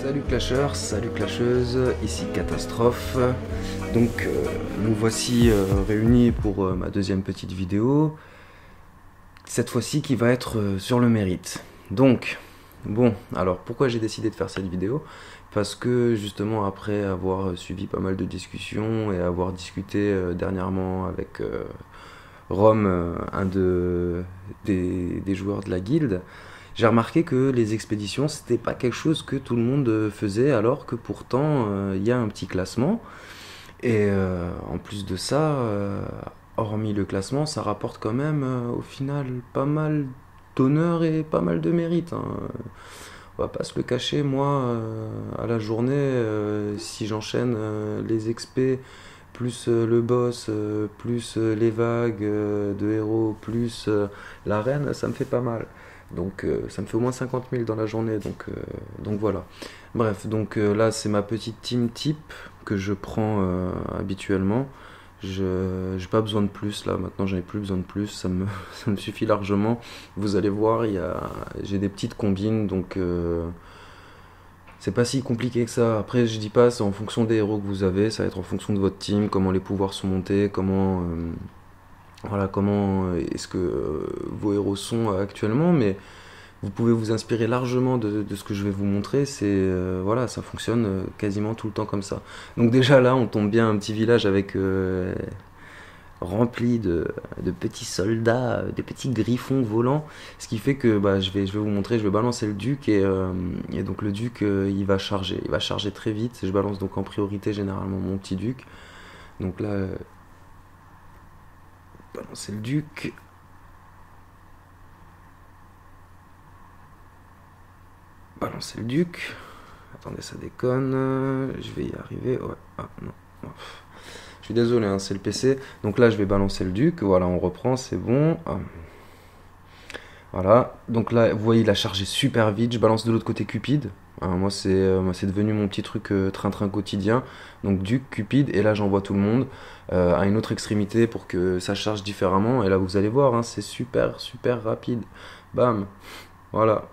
Salut clasheurs, salut clasheuses, ici Catastrophe. Donc nous voici réunis pour ma deuxième petite vidéo. Cette fois-ci qui va être sur le mérite. Donc, bon, alors pourquoi j'ai décidé de faire cette vidéo? Parce que justement après avoir suivi pas mal de discussions et avoir discuté dernièrement avec Rome, des joueurs de la guilde, j'ai remarqué que les expéditions, c'était pas quelque chose que tout le monde faisait, alors que pourtant, il y a un petit classement. Et en plus de ça, hormis le classement, ça rapporte quand même au final pas mal d'honneur et pas mal de mérite, hein. On va pas se le cacher, moi, à la journée, si j'enchaîne les expés, plus le boss, plus les vagues de héros, plus l'arène, ça me fait pas mal. Donc ça me fait au moins 50 000 dans la journée, donc voilà. Bref, donc là c'est ma petite team type que je prends habituellement. Je j'ai pas besoin de plus là, maintenant j'en ai plus besoin de plus, ça me suffit largement. Vous allez voir, j'ai des petites combines, donc c'est pas si compliqué que ça. Après je dis pas, c'est en fonction des héros que vous avez, ça va être en fonction de votre team, comment les pouvoirs sont montés, comment est-ce que vos héros sont actuellement, mais vous pouvez vous inspirer largement de ce que je vais vous montrer. Voilà, ça fonctionne quasiment tout le temps comme ça. Donc déjà là, on tombe bien un petit village avec rempli de petits soldats, des petits griffons volants, ce qui fait que bah, je vais vous montrer, je vais balancer le duc et donc le duc il va charger très vite. Je balance donc en priorité généralement mon petit duc. Donc là, balancer le duc. Balancer le duc. Attendez, ça déconne. Je vais y arriver. Ouais. Ah non. Je suis désolé, hein, c'est le PC. Donc là, je vais balancer le duc. Voilà, on reprend, c'est bon. Ah. Voilà. Donc là, vous voyez, il a chargé super vite. Je balance de l'autre côté Cupide. Moi, c'est devenu mon petit truc train-train quotidien. Donc duc, Cupide. Et là, j'envoie tout le monde à une autre extrémité pour que ça charge différemment. Et là, vous allez voir, hein, c'est super, super rapide. Bam. Voilà.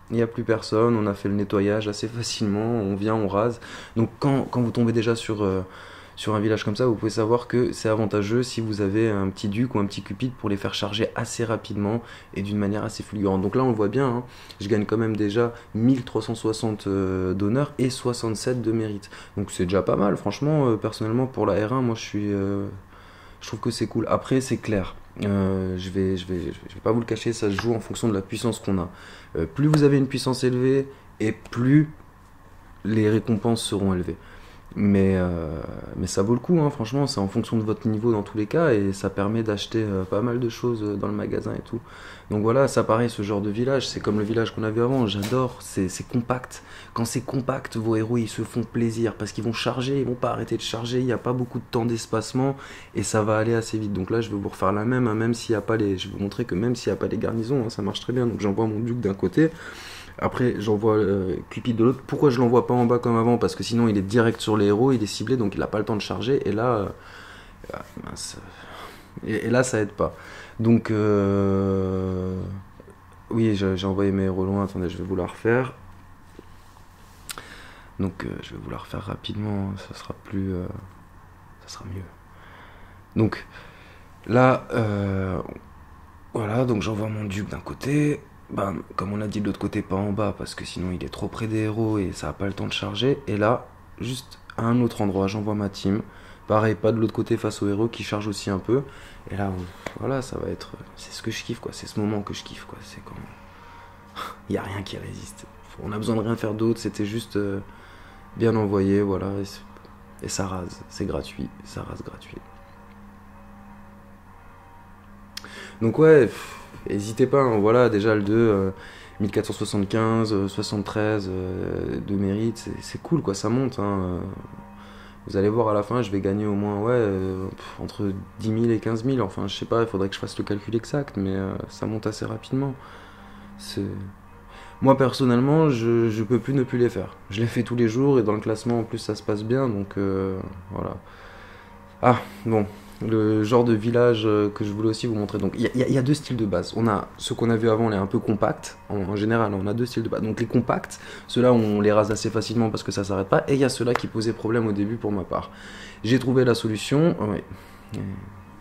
Il n'y a plus personne, on a fait le nettoyage assez facilement, on vient, on rase. Donc quand vous tombez déjà sur un village comme ça, vous pouvez savoir que c'est avantageux si vous avez un petit duc ou un petit cupide pour les faire charger assez rapidement et d'une manière assez fulgurante. Donc là on le voit bien, hein, je gagne quand même déjà 1360 d'honneur et 67 de mérite. Donc c'est déjà pas mal, franchement, personnellement pour la R1, moi je trouve que c'est cool. Après c'est clair. Je vais pas vous le cacher, ça se joue en fonction de la puissance qu'on a. Plus vous avez une puissance élevée, et plus les récompenses seront élevées. Mais ça vaut le coup, hein, franchement, c'est en fonction de votre niveau dans tous les cas, et ça permet d'acheter pas mal de choses dans le magasin et tout. Donc voilà, ça pareil, ce genre de village, c'est comme le village qu'on a vu avant, j'adore, c'est compact. Quand c'est compact, vos héros ils se font plaisir, parce qu'ils vont charger, ils vont pas arrêter de charger, il n'y a pas beaucoup de temps d'espacement, et ça va aller assez vite. Donc là, je vais vous refaire la même, hein, même s'il y a pas les... Je vais vous montrer que même s'il n'y a pas les garnisons, hein, ça marche très bien. Donc j'envoie mon duc d'un côté, après, j'envoie Cupid de l'autre. Pourquoi je l'envoie pas en bas comme avant? Parce que sinon, il est direct sur les héros, il est ciblé, donc il n'a pas le temps de charger. Et là, mince. Et là, ça aide pas. Donc, oui, j'ai envoyé mes héros loin. Attendez, je vais vous la refaire. Donc, je vais vous la refaire rapidement. Ça sera plus, ça sera mieux. Donc, là, voilà. Donc, j'envoie mon duc d'un côté. Bam, comme on a dit de l'autre côté, pas en bas, parce que sinon il est trop près des héros et ça n'a pas le temps de charger. Et là, juste à un autre endroit, j'envoie ma team. Pareil, pas de l'autre côté face aux héros qui chargent aussi un peu. Et là, voilà, ça va être... C'est ce que je kiffe, quoi. C'est ce moment que je kiffe, quoi. C'est quand... Il n'y a rien qui résiste. On a besoin de rien faire d'autre, c'était juste bien envoyé, voilà. Et ça rase, c'est gratuit, ça rase gratuit. Donc ouais... N'hésitez pas, hein, voilà, déjà le 2, 1475, 73 de mérite, c'est cool, quoi, ça monte, hein. Vous allez voir à la fin, je vais gagner au moins, ouais, entre 10 000 et 15 000, enfin, je sais pas, il faudrait que je fasse le calcul exact, mais ça monte assez rapidement. Moi, personnellement, je peux plus ne plus les faire. Je les fais tous les jours, et dans le classement, en plus, ça se passe bien, donc voilà. Ah, bon. le genre de village que je voulais aussi vous montrer. Donc il y a deux styles de base. On a ce qu'on a vu avant, on est un peu compact. En général, on a deux styles de base. Donc les compacts, ceux-là on les rase assez facilement parce que ça s'arrête pas. Et il y a ceux-là qui posaient problème au début pour ma part. J'ai trouvé la solution. Oui.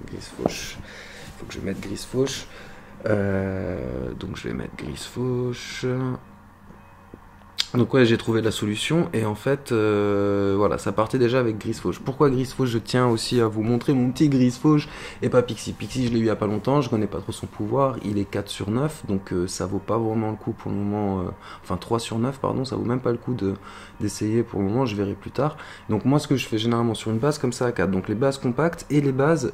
Grise fauche. Faut que je mette grise fauche. Donc je vais mettre grise fauche. Donc ouais, j'ai trouvé la solution et en fait, voilà, ça partait déjà avec Grise Fauche. Pourquoi Grise Fauche? Je tiens aussi à vous montrer mon petit Grise Fauche et pas Pixie. Pixie, je l'ai eu il y a pas longtemps, je connais pas trop son pouvoir, il est 4 sur 9, donc ça vaut pas vraiment le coup pour le moment, enfin 3 sur 9, pardon, ça vaut même pas le coup d'essayer pour le moment, je verrai plus tard. Donc moi, ce que je fais généralement sur une base comme ça à 4, donc les bases compactes et les bases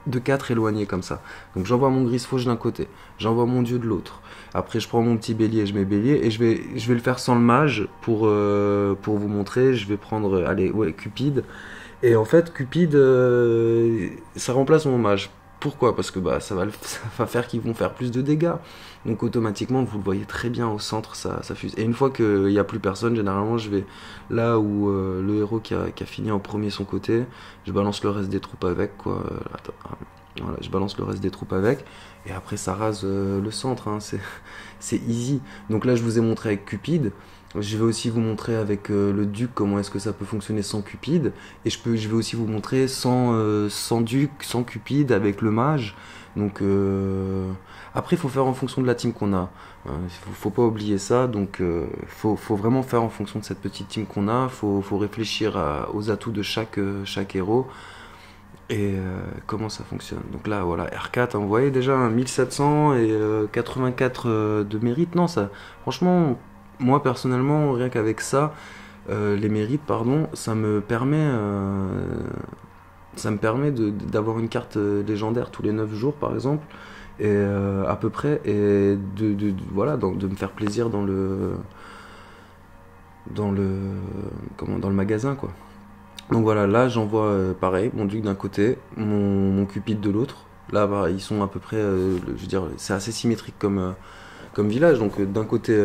de 4 éloignés comme ça. Donc j'envoie mon Grise Fauche d'un côté, j'envoie mon dieu de l'autre. Après je prends mon petit bélier, je mets bélier et je vais le faire sans le mage pour vous montrer. Je vais prendre, allez, ouais, Cupide. Et en fait Cupide, ça remplace mon mage. Pourquoi? Parce que bah, ça va faire qu'ils vont faire plus de dégâts. Donc automatiquement, vous le voyez très bien au centre, ça fuse. Et une fois qu'il n'y a plus personne, généralement je vais là où le héros qui a fini en premier son côté, je balance le reste des troupes avec, quoi. Attends, voilà, je balance le reste des troupes avec, et après ça rase le centre, hein, c'est easy. Donc là je vous ai montré avec Cupide, je vais aussi vous montrer avec le duc comment est-ce que ça peut fonctionner sans Cupide, et je vais aussi vous montrer sans duc, sans Cupide, avec le mage. Donc après il faut faire en fonction de la team qu'on a, faut pas oublier ça, donc faut vraiment faire en fonction de cette petite team qu'on a, faut réfléchir aux atouts de chaque héros et comment ça fonctionne. Donc là voilà, R4, hein, vous voyez déjà 1700 et 84 de mérite. Non, ça franchement, moi personnellement, rien qu'avec ça, les mérites pardon, ça me permet d'avoir une carte légendaire tous les 9 jours par exemple, et à peu près, et voilà, de me faire plaisir dans le dans le magasin, quoi. Donc voilà, là j'envoie pareil, mon duc d'un côté, mon cupide de l'autre. Là bah, ils sont à peu près, je veux dire, c'est assez symétrique comme village. Donc d'un côté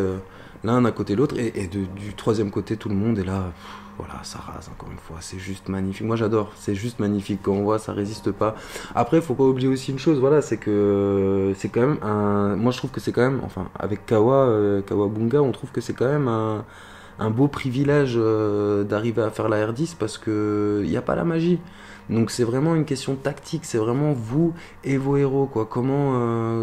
l'un, d'un côté l'autre, et du troisième côté tout le monde. Et là, voilà, ça rase encore une fois. C'est juste magnifique. Moi j'adore, c'est juste magnifique. Quand on voit, ça résiste pas. Après, faut pas oublier aussi une chose, voilà, c'est que c'est quand même un. Moi je trouve que c'est quand même, enfin, avec Kawabunga, on trouve que c'est quand même un beau privilège d'arriver à faire la R10 parce que il n'y a pas la magie. Donc c'est vraiment une question tactique, c'est vraiment vous et vos héros, quoi. Comment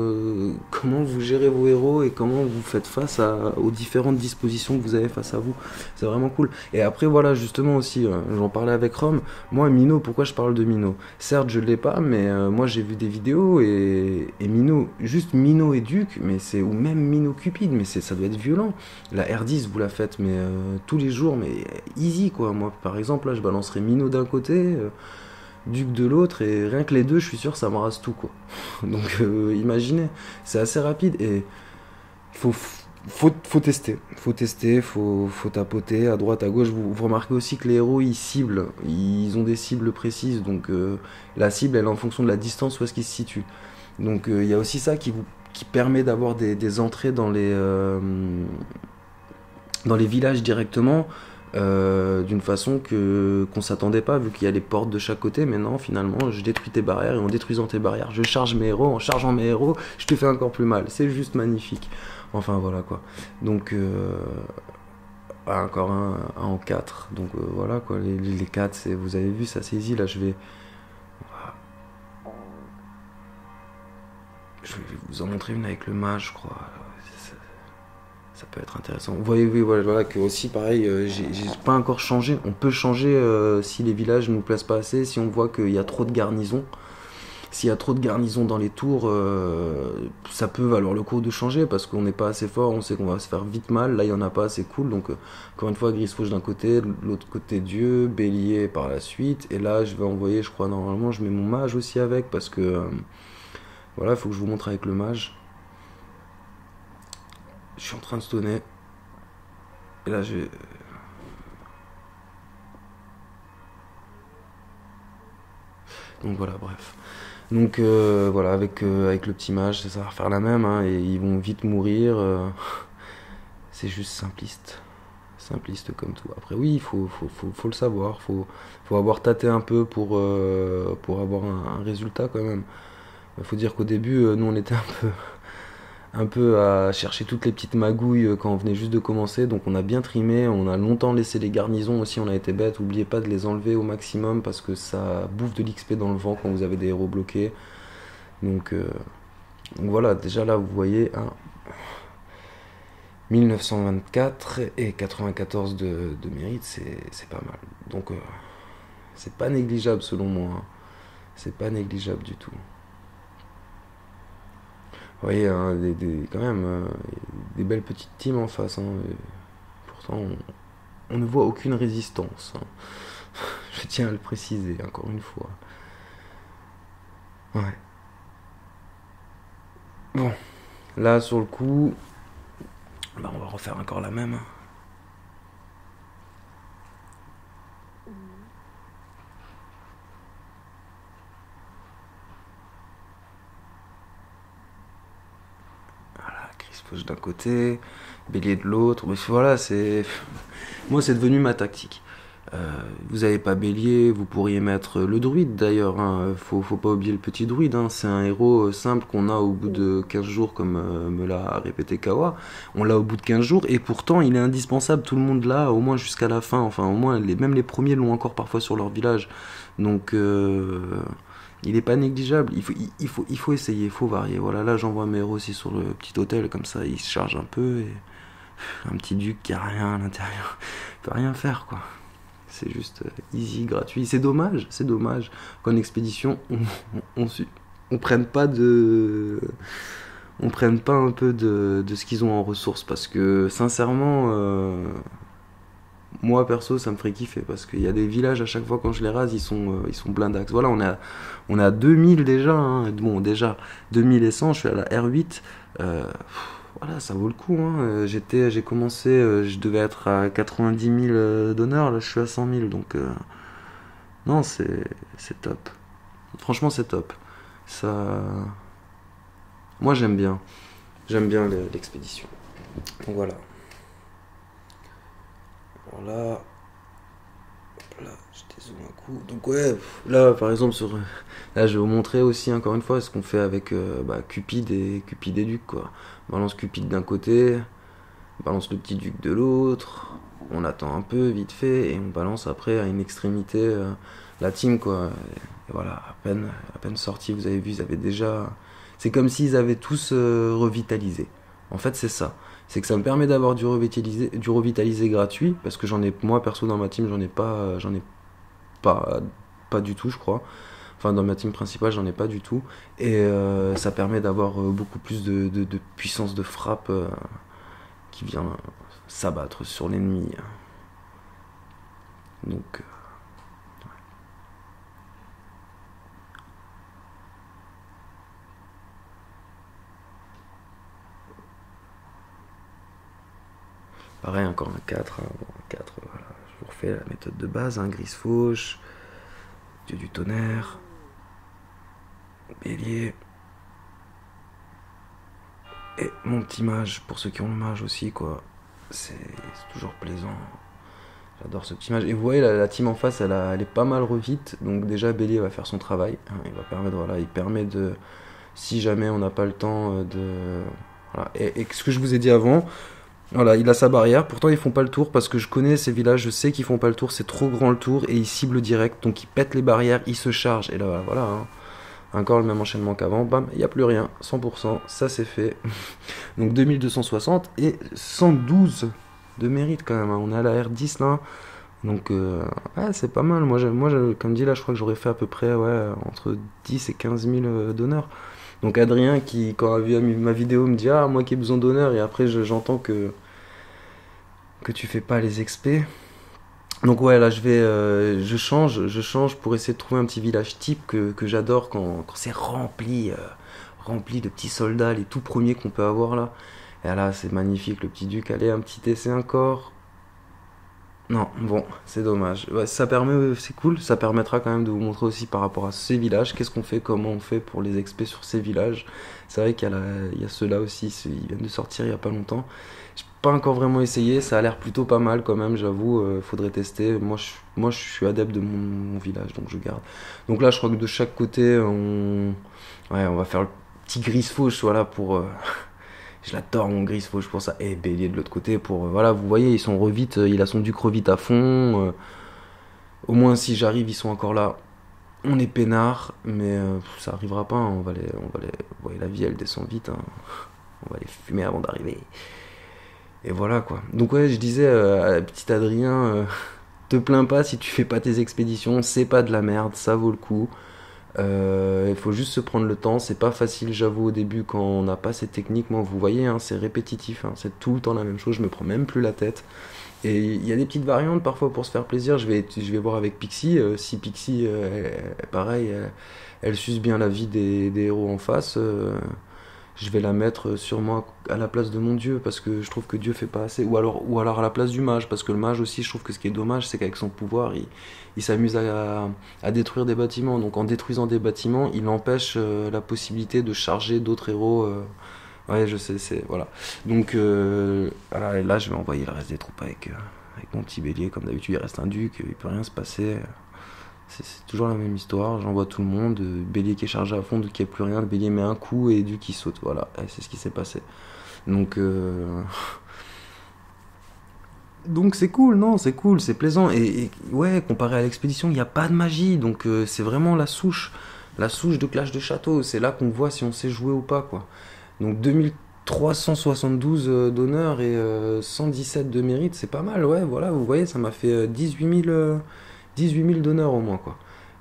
vous gérez vos héros et comment vous faites face aux différentes dispositions que vous avez face à vous. C'est vraiment cool. Et après voilà, justement aussi, j'en parlais avec Rome. Moi Mino, pourquoi je parle de Mino? Certes je l'ai pas, mais moi j'ai vu des vidéos et Mino, juste Mino et Duc, mais c'est, ou même Mino Cupide, mais ça doit être violent. La R10 vous la faites mais tous les jours, mais easy, quoi. Moi par exemple là je balancerai Mino d'un côté, Duc de l'autre, et rien que les deux je suis sûr ça me rase tout, quoi. Donc imaginez, c'est assez rapide et faut tester, faut tapoter à droite à gauche. Vous remarquez aussi que les héros ils ciblent, ils ont des cibles précises, donc la cible elle est en fonction de la distance où est-ce qu'ils se situent. Donc il y a aussi ça qui permet d'avoir des entrées dans les villages directement, d'une façon qu'on s'attendait pas, vu qu'il y a les portes de chaque côté. Mais non, finalement je détruis tes barrières, et en détruisant tes barrières je charge mes héros, en chargeant mes héros je te fais encore plus mal. C'est juste magnifique. Enfin voilà, quoi. Donc encore un en 4. Donc voilà, quoi, les 4 vous avez vu, ça c'est easy. Là je vais vous en montrer une avec le mage, je crois. Ça peut être intéressant. Vous voyez, oui, voilà, que aussi pareil, j'ai pas encore changé. On peut changer si les villages ne nous plaisent pas assez, si on voit qu'il y a trop de garnisons. S'il y a trop de garnisons dans les tours, ça peut valoir le coup de changer parce qu'on n'est pas assez fort, on sait qu'on va se faire vite mal. Là, il y en a pas, c'est cool. Donc, encore une fois, Grise Fauche d'un côté, de l'autre côté Dieu, Bélier par la suite. Et là, je vais envoyer, je crois, normalement, je mets mon mage aussi avec parce que voilà, il faut que je vous montre avec le mage. Je suis en train de stonner. Et là, donc voilà, bref. Donc voilà, avec le petit mage, ça va refaire la même, hein, et ils vont vite mourir. C'est juste simpliste. simpliste comme tout. Après oui, faut le savoir, faut avoir tâté un peu pour avoir un résultat quand même. Il faut dire qu'au début, nous on était un peu à chercher toutes les petites magouilles quand on venait juste de commencer, donc on a bien trimé, on a longtemps laissé les garnisons aussi, on a été bête, oubliez pas de les enlever au maximum parce que ça bouffe de l'XP dans le vent quand vous avez des héros bloqués. Donc, euh, donc voilà, déjà là vous voyez, hein, 1924 et 94 de mérite, c'est pas mal. Donc c'est pas négligeable selon moi, hein. C'est pas négligeable du tout. Vous voyez, hein, quand même, des belles petites teams en face, hein, et pourtant on ne voit aucune résistance, hein. Je tiens à le préciser encore une fois. Ouais. Bon, là sur le coup, bah, on va refaire encore la même, hein. Voilà, Crispus d'un côté, Bélier de l'autre. Mais voilà, c'est. Moi, c'est devenu ma tactique. Vous avez pas Bélier, vous pourriez mettre le druide d'ailleurs, hein. Faut pas oublier le petit druide, hein. C'est un héros simple qu'on a au bout de 15 jours, comme me l'a répété Kawa. On l'a au bout de 15 jours, et pourtant il est indispensable, tout le monde l'a, au moins jusqu'à la fin. Enfin, au moins, même les premiers l'ont encore parfois sur leur village. Donc, il est pas négligeable. Il faut essayer, il faut varier. Voilà, là j'envoie mes héros aussi sur le petit hôtel, comme ça ils se chargent un peu. Et un petit duc qui a rien à l'intérieur, il peut rien faire quoi. C'est juste easy, gratuit. C'est dommage qu'en expédition, on prenne pas de. On prenne pas un peu de ce qu'ils ont en ressources. Parce que, sincèrement, moi perso, ça me ferait kiffer. Parce qu'il y a des villages, à chaque fois quand je les rase, ils sont blindax. Voilà, on est à 2000 déjà, hein. Bon, déjà, 2100, je suis à la R8. Voilà, ça vaut le coup, hein. J'ai commencé, je devais être à 90 000 d'honneur, là je suis à 100 000, donc non, c'est top. Franchement, c'est top. Ça, moi j'aime bien l'expédition. Donc voilà. Voilà, là, je dézoome un coup. Donc ouais, là par exemple là je vais vous montrer aussi encore une fois ce qu'on fait avec Cupid et Duc quoi. Balance Cupid d'un côté, balance le petit duc de l'autre, on attend un peu vite fait et on balance après à une extrémité la team quoi. Et voilà, à peine sorti, vous avez vu, ils avaient déjà. C'est comme s'ils avaient tous revitalisé. En fait, c'est ça. C'est que ça me permet d'avoir du revitalisé gratuit parce que moi perso dans ma team, j'en ai pas, pas du tout, je crois. Enfin, dans ma team principale, j'en ai pas du tout. Et ça permet d'avoir beaucoup plus de puissance de frappe qui vient s'abattre sur l'ennemi. Donc, pareil, encore un 4, hein. Bon, un 4, voilà. Je vous refais la méthode de base, hein. Grise fauche, dieu du tonnerre, bélier, et mon petit mage, pour ceux qui ont le mage aussi, quoi. C'est toujours plaisant. J'adore ce petit mage. Et vous voyez, la team en face, elle est pas mal revite. Donc déjà, Bélier va faire son travail, hein. Il permet de, si jamais on n'a pas le temps de... Voilà. Et ce que je vous ai dit avant, voilà, il a sa barrière. Pourtant, ils font pas le tour parce que je connais ces villages, je sais qu'ils font pas le tour. C'est trop grand le tour et ils ciblent direct. Donc ils pètent les barrières, ils se chargent. Et là, voilà, hein. Encore le même enchaînement qu'avant. Bam, il n'y a plus rien. 100%, ça c'est fait. Donc 2260 et 112 de mérite quand même, hein. On est à la R10 là. Donc ouais, c'est pas mal. Comme dit là, je crois que j'aurais fait à peu près ouais, entre 10 et 15 000 d'honneur. Donc Adrien qui, quand a vu ma vidéo, me dit ah moi qui ai besoin d'honneur et après j'entends que tu fais pas les XP. Donc ouais là je change pour essayer de trouver un petit village type que j'adore quand c'est rempli de petits soldats, les tout premiers qu'on peut avoir là. Et là c'est magnifique le petit duc, allez un petit essai encore. Non, bon, c'est dommage. Ouais, ça permet, c'est cool, ça permettra quand même de vous montrer aussi par rapport à ces villages, qu'est-ce qu'on fait, comment on fait pour les expés sur ces villages. C'est vrai il y a ceux-là aussi, ils viennent de sortir il y a pas longtemps. J'ai pas encore vraiment essayé, ça a l'air plutôt pas mal quand même, j'avoue, faudrait tester. Moi, je suis adepte de mon village, donc je garde. Donc là, je crois que de chaque côté, ouais, on va faire le petit gris fauche, voilà, pour, je l'adore mon gris fauche pour ça. Et bélier de l'autre côté pour, voilà, vous voyez, ils sont revite, il a son duc revite à fond. Au moins, si j'arrive, ils sont encore là. On est peinard, mais ça arrivera pas, hein, vous voyez, la vie, elle descend vite, hein. On va les fumer avant d'arriver. Et voilà quoi. Donc ouais, je disais à petit Adrien, te plains pas si tu fais pas tes expéditions, c'est pas de la merde, ça vaut le coup. Il faut juste se prendre le temps, c'est pas facile, j'avoue, au début quand on n'a pas cette technique. Moi, vous voyez, hein, c'est répétitif, hein, c'est tout le temps la même chose, je me prends même plus la tête. Et il y a des petites variantes parfois pour se faire plaisir. Je vais voir avec Pixie, si Pixie, pareil, elle suce bien la vie des héros en face. Je vais la mettre sur moi à la place de mon dieu parce que je trouve que Dieu fait pas assez, ou alors à la place du mage, parce que le mage aussi, je trouve que ce qui est dommage, c'est qu'avec son pouvoir il s'amuse à détruire des bâtiments. Donc en détruisant des bâtiments, il empêche la possibilité de charger d'autres héros. Ouais, je sais, c'est voilà. Donc voilà, et là je vais envoyer le reste des troupes avec mon petit bélier. Comme d'habitude, il reste un duc, il peut rien se passer. C'est toujours la même histoire, j'envoie tout le monde, bélier qui est chargé à fond, duc qui a plus rien, le bélier met un coup et duc qui saute, voilà, et c'est ce qui s'est passé. Donc donc c'est cool, non, c'est cool, c'est plaisant, et ouais, comparé à l'expédition, il n'y a pas de magie, donc c'est vraiment la souche de Clash de Château, c'est là qu'on voit si on sait jouer ou pas, quoi. Donc 2372 d'honneur et 117 de mérite, c'est pas mal, ouais, voilà, vous voyez, ça m'a fait 18 000 d'honneur au moins, quoi.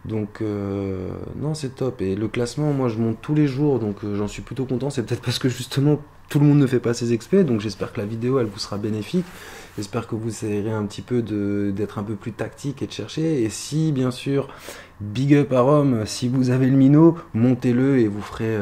Donc, non, c'est top. Et le classement, moi, je monte tous les jours, donc j'en suis plutôt content. C'est peut-être parce que justement, tout le monde ne fait pas ses expés, donc j'espère que la vidéo, elle vous sera bénéfique. J'espère que vous essayerez un petit peu d'être un peu plus tactique et de chercher. Et si, bien sûr, big up à Rome, si vous avez le minot, montez-le et vous ferez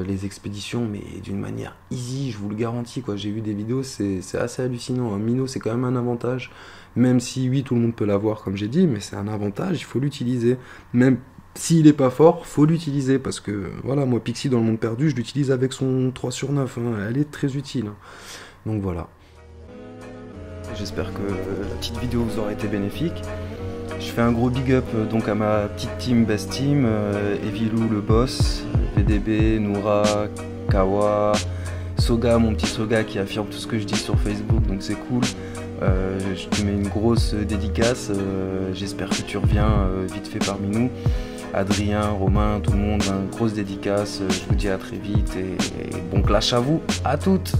les expéditions, mais d'une manière easy, je vous le garantis, quoi. J'ai vu des vidéos, c'est assez hallucinant. Un minot, c'est quand même un avantage. Même si, oui, tout le monde peut l'avoir, comme j'ai dit, mais c'est un avantage, il faut l'utiliser. Même s'il est pas fort, faut l'utiliser. Parce que, voilà, moi, Pixie dans le monde perdu, je l'utilise avec son 3 sur 9, hein. Elle est très utile, hein. Donc voilà. J'espère que la petite vidéo vous aura été bénéfique. Je fais un gros big up donc à ma petite team, best team, Evilou le boss, VDB, Noura, Kawa, Soga, mon petit Soga qui affirme tout ce que je dis sur Facebook, donc c'est cool. Je te mets une grosse dédicace, j'espère que tu reviens vite fait parmi nous. Adrien, Romain, tout le monde, hein, grosse dédicace, je vous dis à très vite et bon clash à vous, à toutes.